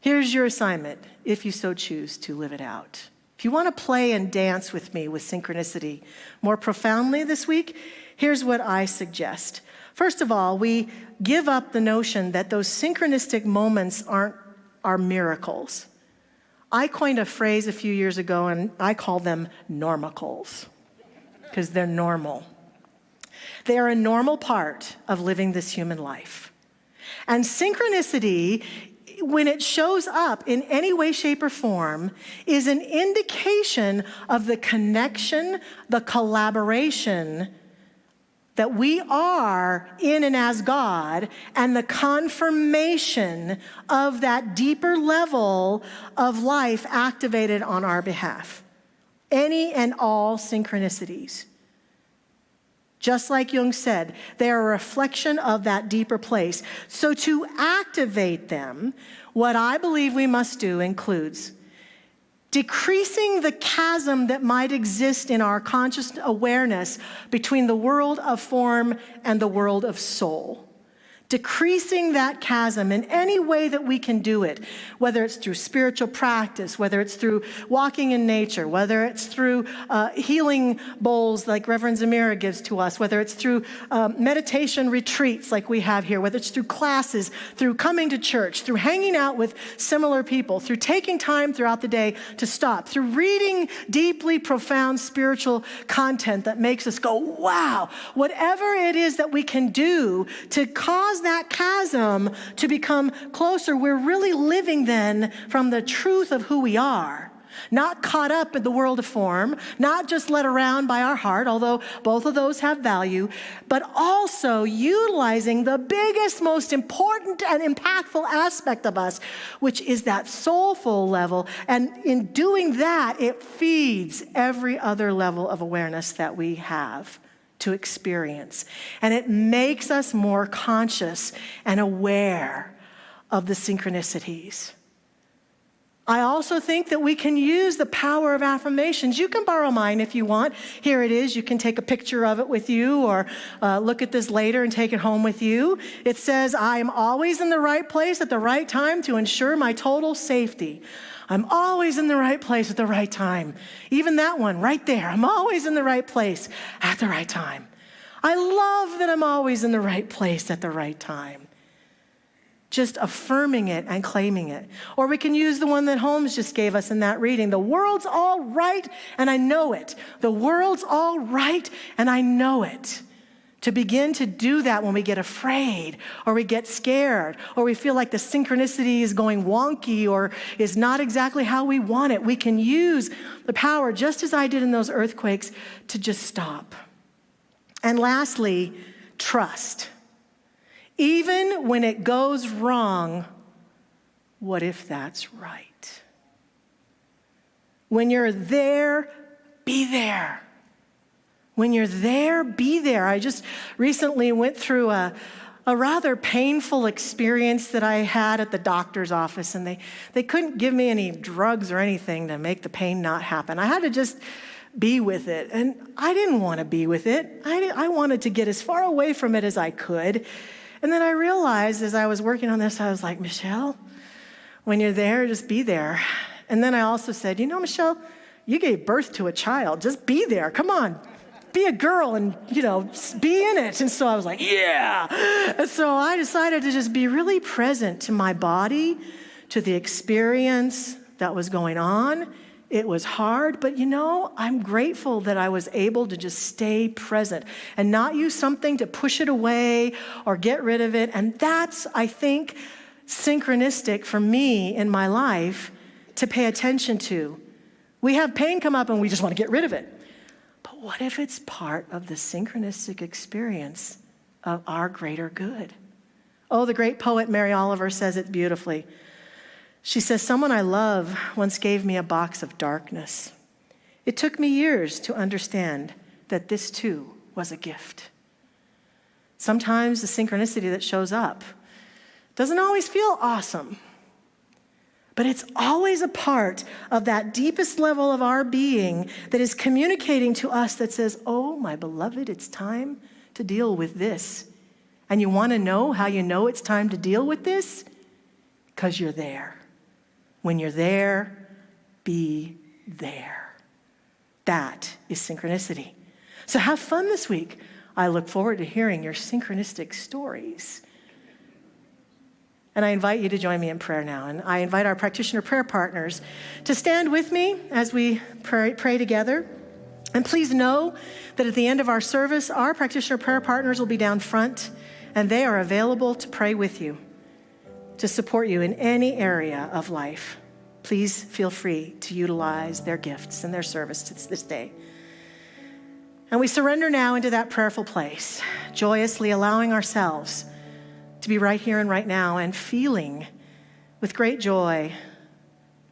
here's your assignment, if you so choose to live it out. If you want to play and dance with me with synchronicity more profoundly this week, here's what I suggest. First of all, we give up the notion that those synchronistic moments are miracles. I coined a phrase a few years ago, and I call them normicals, because they're normal. They are a normal part of living this human life. And synchronicity, when it shows up in any way, shape, or form, is an indication of the connection, the collaboration that we are in and as God, and the confirmation of that deeper level of life activated on our behalf. Any and all synchronicities. Just like Jung said, they are a reflection of that deeper place. So to activate them, what I believe we must do includes decreasing the chasm that might exist in our conscious awareness between the world of form and the world of soul. Decreasing that chasm in any way that we can do it, whether it's through spiritual practice, whether it's through walking in nature, whether it's through healing bowls like Reverend Zamira gives to us, whether it's through meditation retreats like we have here, whether it's through classes, through coming to church, through hanging out with similar people, through taking time throughout the day to stop, through reading deeply profound spiritual content that makes us go, wow, whatever it is that we can do to cause that chasm to become closer, we're really living then from the truth of who we are, not caught up in the world of form, not just led around by our heart, although both of those have value, but also utilizing the biggest, most important and impactful aspect of us, which is that soulful level. And in doing that, it feeds every other level of awareness that we have to experience. And it makes us more conscious and aware of the synchronicities. I also think that we can use the power of affirmations. You can borrow mine if you want. Here it is. You can take a picture of it with you, or look at this later and take it home with you. It says, I am always in the right place at the right time to ensure my total safety. I'm always in the right place at the right time. Even that one right there. I'm always in the right place at the right time. I love that I'm always in the right place at the right time. just affirming it and claiming it. Or we can use the one that Holmes just gave us in that reading. The world's all right, and I know it. The world's all right, and I know it. To begin to do that when we get afraid, or we get scared, or we feel like the synchronicity is going wonky or is not exactly how we want it, we can use the power, just as I did in those earthquakes, to just stop. And lastly, trust. Even when it goes wrong, what if that's right? When you're there, be there. When you're there, be there. I just recently went through a rather painful experience that I had at the doctor's office, and they couldn't give me any drugs or anything to make the pain not happen. I had to just be with it, and I didn't want to be with it. I wanted to get as far away from it as I could. And then I realized as I was working on this, I was like, Michelle, when you're there, just be there. And then I also said, Michelle, you gave birth to a child. Just be there. Come on. Be a girl and, be in it. And so I was like, yeah. And so I decided to just be really present to my body, to the experience that was going on. It was hard, but I'm grateful that I was able to just stay present and not use something to push it away or get rid of it. And that's, I think, synchronistic for me in my life to pay attention to. We have pain come up and we just want to get rid of it. But what if it's part of the synchronistic experience of our greater good? Oh, the great poet Mary Oliver says it beautifully. She says, someone I love once gave me a box of darkness. It took me years to understand that this too was a gift. Sometimes the synchronicity that shows up doesn't always feel awesome, but it's always a part of that deepest level of our being that is communicating to us that says, oh, my beloved, it's time to deal with this. And you want to know how you know it's time to deal with this? Because you're there. When you're there, be there. That is synchronicity. So have fun this week. I look forward to hearing your synchronistic stories. And I invite you to join me in prayer now. And I invite our practitioner prayer partners to stand with me as we pray together. And please know that at the end of our service, our practitioner prayer partners will be down front, and they are available to pray with you, to support you in any area of life. Please feel free to utilize their gifts and their service this day. And we surrender now into that prayerful place, joyously allowing ourselves to be right here and right now and feeling with great joy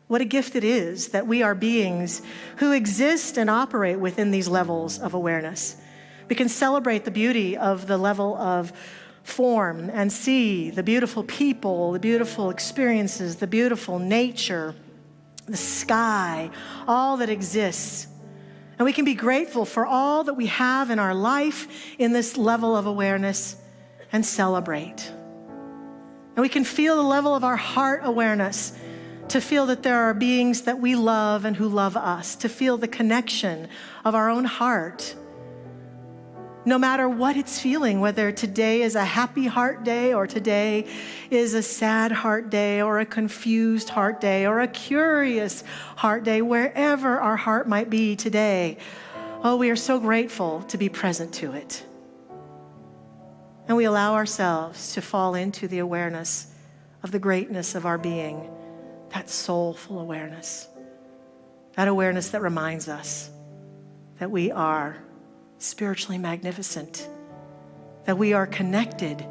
what a gift it is that we are beings who exist and operate within these levels of awareness. We can celebrate the beauty of the level of form and see the beautiful people, the beautiful experiences, the beautiful nature, the sky, all that exists. And we can be grateful for all that we have in our life in this level of awareness and celebrate. And we can feel the level of our heart awareness, to feel that there are beings that we love and who love us, to feel the connection of our own heart. No matter what it's feeling, whether today is a happy heart day or today is a sad heart day or a confused heart day or a curious heart day, wherever our heart might be today, oh, we are so grateful to be present to it. And we allow ourselves to fall into the awareness of the greatness of our being, that soulful awareness, that awareness that reminds us that we are spiritually magnificent, that we are connected,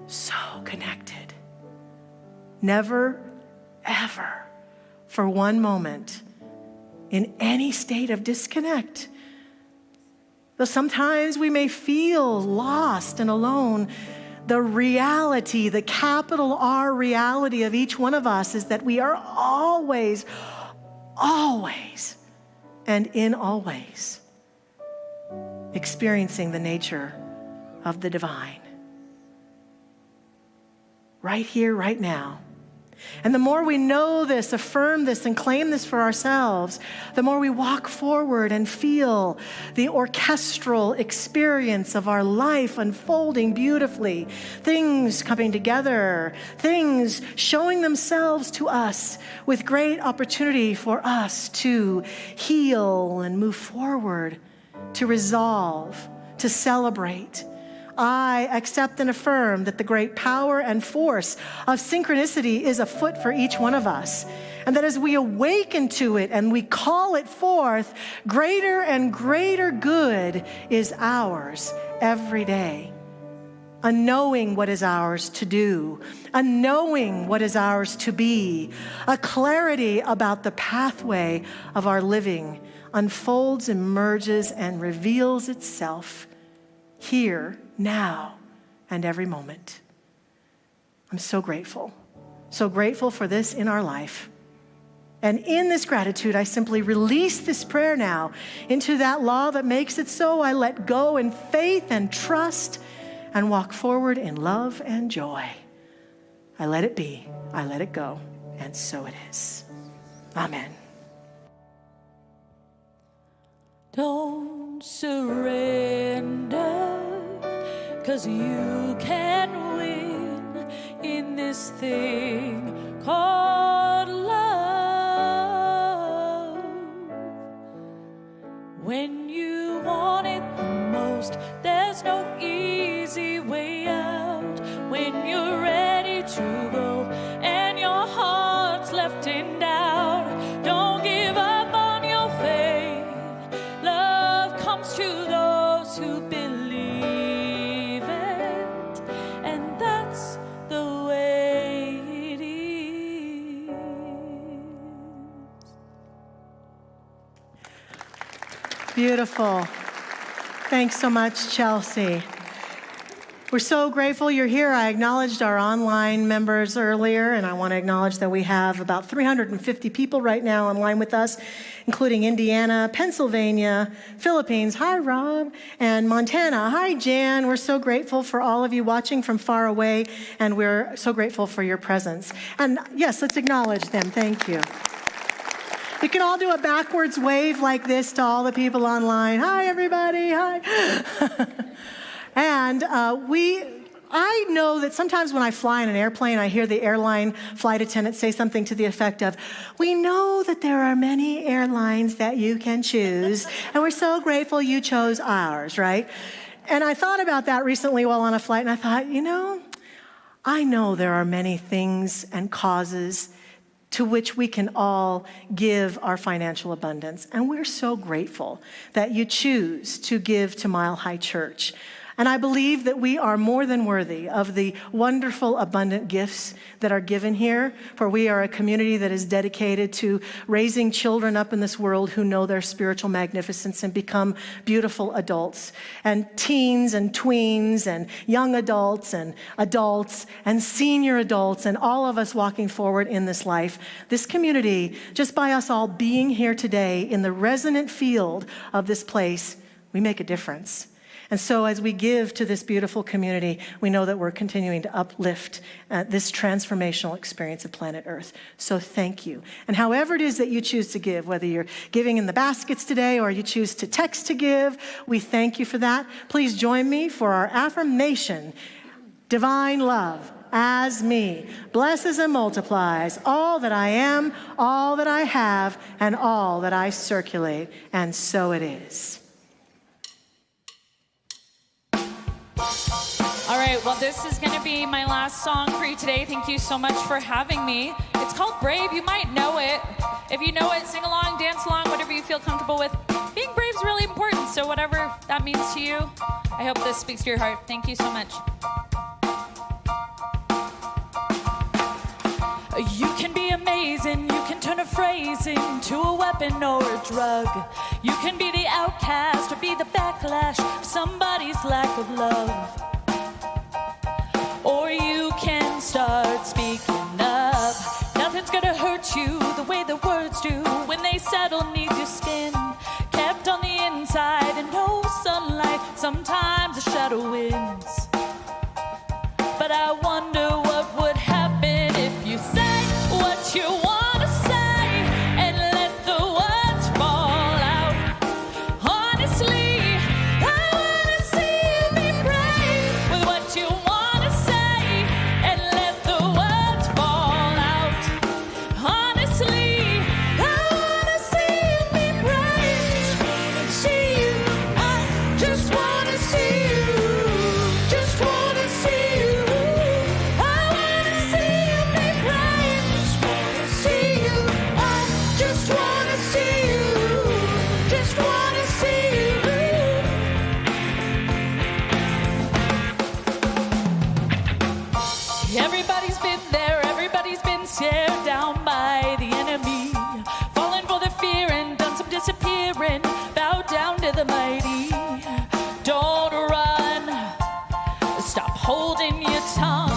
so connected. Never, ever, for one moment, in any state of disconnect. Though sometimes we may feel lost and alone, the reality, the capital R reality of each one of us is that we are always, always, and in always experiencing the nature of the divine. Right here, right now. And the more we know this, affirm this, and claim this for ourselves, the more we walk forward and feel the orchestral experience of our life unfolding beautifully, things coming together, things showing themselves to us with great opportunity for us to heal and move forward, to resolve, to celebrate. I accept and affirm that the great power and force of synchronicity is afoot for each one of us. And that as we awaken to it and we call it forth, greater and greater good is ours every day. A knowing what is ours to do, a knowing what is ours to be, a clarity about the pathway of our living unfolds, emerges, and reveals itself here, now, and every moment. I'm so grateful for this in our life. And in this gratitude, I simply release this prayer now into that law that makes it so. I let go in faith and trust and walk forward in love and joy. I let it be, I let it go, and so it is. Amen. Don't surrender, 'cause you can win in this thing called love. When you want it the most, there's no easy way out. When you're ready to go and your heart's left in doubt, don't give up on your faith. Love comes to those who believe it, and that's the way it is. Beautiful. Thanks so much, Chelsea. We're so grateful you're here. I acknowledged our online members earlier, and I want to acknowledge that we have about 350 people right now online with us, including Indiana, Pennsylvania, Philippines. Hi, Rob. And Montana. Hi, Jan. We're so grateful for all of you watching from far away, and we're so grateful for your presence. And yes, let's acknowledge them. Thank you. We can all do a backwards wave like this to all the people online. Hi, everybody. Hi. And I know that sometimes when I fly in an airplane, I hear the airline flight attendant say something to the effect of, "We know that there are many airlines that you can choose, and we're so grateful you chose ours," right? And I thought about that recently while on a flight, and I thought, I know there are many things and causes to which we can all give our financial abundance. And we're so grateful that you choose to give to Mile High Church. And I believe that we are more than worthy of the wonderful, abundant gifts that are given here, for we are a community that is dedicated to raising children up in this world who know their spiritual magnificence and become beautiful adults, and teens and tweens and young adults and senior adults, and all of us walking forward in this life. This community, just by us all being here today in the resonant field of this place, we make a difference. And so as we give to this beautiful community, we know that we're continuing to uplift this transformational experience of planet Earth. So thank you. And however it is that you choose to give, whether you're giving in the baskets today or you choose to text to give, we thank you for that. Please join me for our affirmation. Divine love as me blesses and multiplies all that I am, all that I have, and all that I circulate. And so it is. All right, well, this is going to be my last song for you today. Thank you so much for having me. It's called Brave. You might know it. If you know it, sing along, dance along, whatever you feel comfortable with. Being brave is really important, so whatever that means to you, I hope this speaks to your heart. Thank you so much. You can be amazing. You can turn a phrase into a weapon or a drug. You can be the outcast or be the backlash of somebody's lack of love. Or you can start speaking up. Nothing's gonna hurt you the way the words do when they settle neath your skin. Kept on the inside and no sunlight, sometimes a shadow wins. But I wonder what would happen if you said tear down by the enemy. Fallen for the fear and done some disappearing. Bow down to the mighty. Don't run. Stop holding your tongue.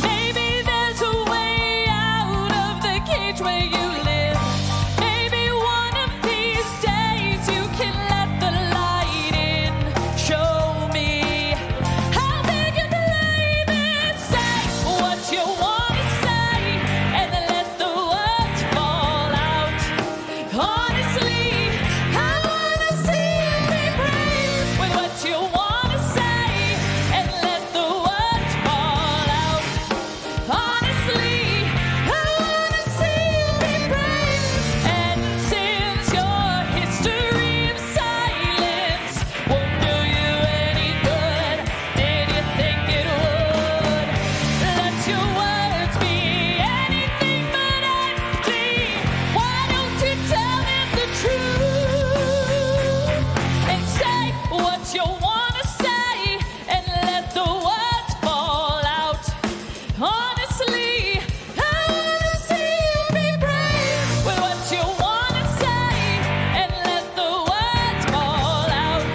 Maybe there's a way out of the cage where you live. Maybe one of these days you can let the light in. Show me how big you believe it. Say what you want to say and let the words fall out. Honestly, I want to see you be brave with what you want to say and let the words fall out. Honestly, I want to see you be brave. And since your history of silence won't do you any good, did you think it would? Let your words be anything but empty. Why don't you tell them the truth and say what you want to say and let the words fall out? Honestly, I want to see you be brave with what you want to say and let the words fall out.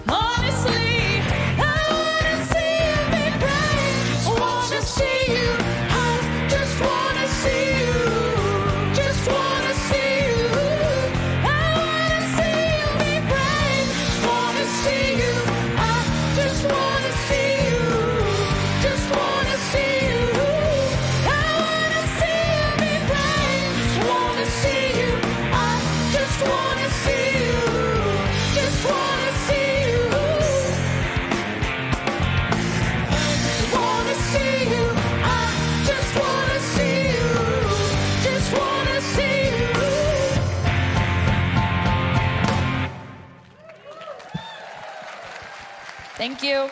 Honestly, I want to see you be brave. Want to see you. I just want to see you. Just want to see you. I want to see you be brave. Want to see you. I just want to see you. Just want to see you. I want to see you be brave. Want to see you. I just want to see you. Just want to see you. Want to see you. I just want to see you. Just want to see you. Thank you.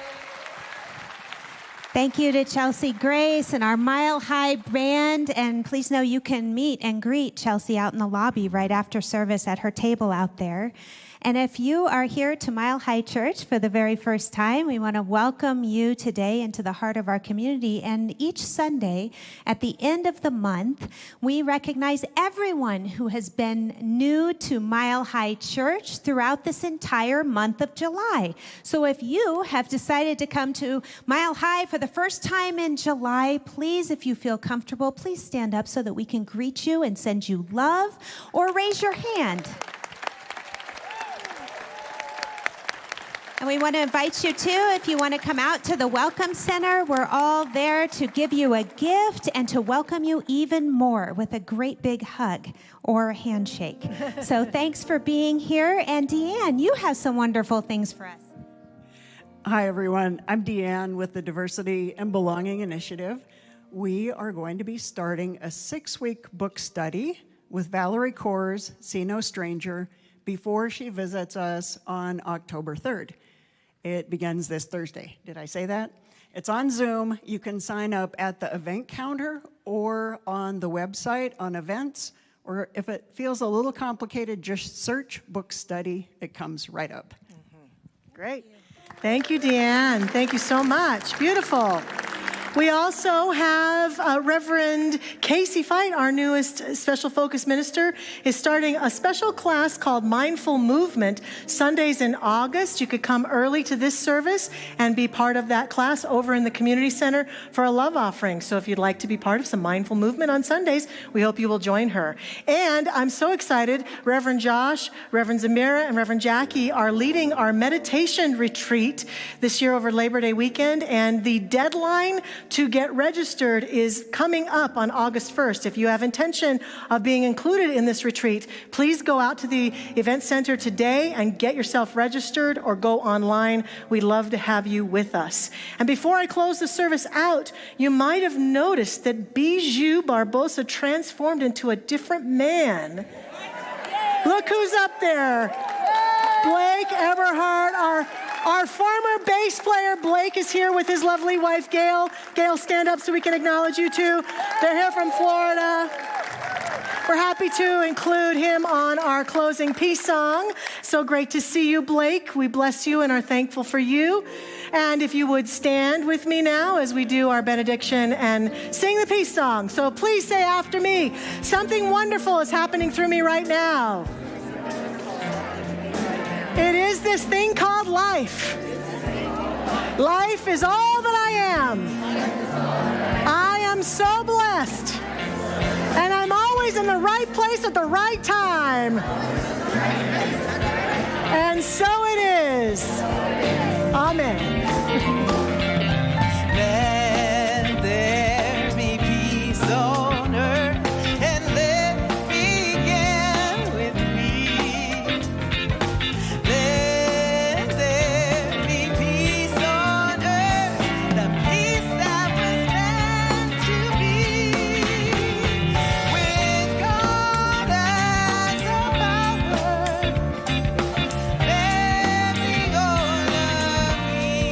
Thank you to Chelsea Grace and our Mile High band. And please know you can meet and greet Chelsea out in the lobby right after service at her table out there. And if you are here to Mile High Church for the very first time, we want to welcome you today into the heart of our community. And each Sunday at the end of the month, we recognize everyone who has been new to Mile High Church throughout this entire month of July. So if you have decided to come to Mile High for the first time in July, please, if you feel comfortable, please stand up so that we can greet you and send you love, or raise your hand. And we want to invite you, too, if you want to come out to the Welcome Center. We're all there to give you a gift and to welcome you even more with a great big hug or handshake. So thanks for being here. And Deanne, you have some wonderful things for us. Hi, everyone. I'm Deanne with the Diversity and Belonging Initiative. We are going to be starting a 6-week book study with Valerie Coors, See No Stranger, before she visits us on October 3rd. It begins this Thursday. Did I say that? It's on Zoom. You can sign up at the event counter or on the website on events, or if it feels a little complicated, just search book study. It comes right up. Great. Thank you, Deanne. Thank you so much. Beautiful. We also have Reverend Casey Fight, our newest special focus minister, is starting a special class called Mindful Movement, Sundays in August. You could come early to this service and be part of that class over in the community center for a love offering. So if you'd like to be part of some mindful movement on Sundays, we hope you will join her. And I'm so excited, Reverend Josh, Reverend Zamira, and Reverend Jackie are leading our meditation retreat this year over Labor Day weekend, and the deadline to get registered is coming up on August 1st. If you have intention of being included in this retreat, please go out to the event center today and get yourself registered, or go online. We'd love to have you with us. And before I close the service out, you might have noticed that Bijou Barbosa transformed into a different man. Look who's up there. Blake Eberhardt, our former bass player, Blake, is here with his lovely wife, Gail. Gail, stand up so we can acknowledge you too. They're here from Florida. We're happy to include him on our closing peace song. So great to see you, Blake. We bless you and are thankful for you. And if you would stand with me now as we do our benediction and sing the peace song. So please say after me, something wonderful is happening through me right now. It is this thing called life. Life is all that I am. I am so blessed. And I'm always in the right place at the right time. And so it is. Amen. Let there be peace on earth, and let it begin with me. Let there be peace on earth, the peace that was meant to be. With God as a power, bearing all of me.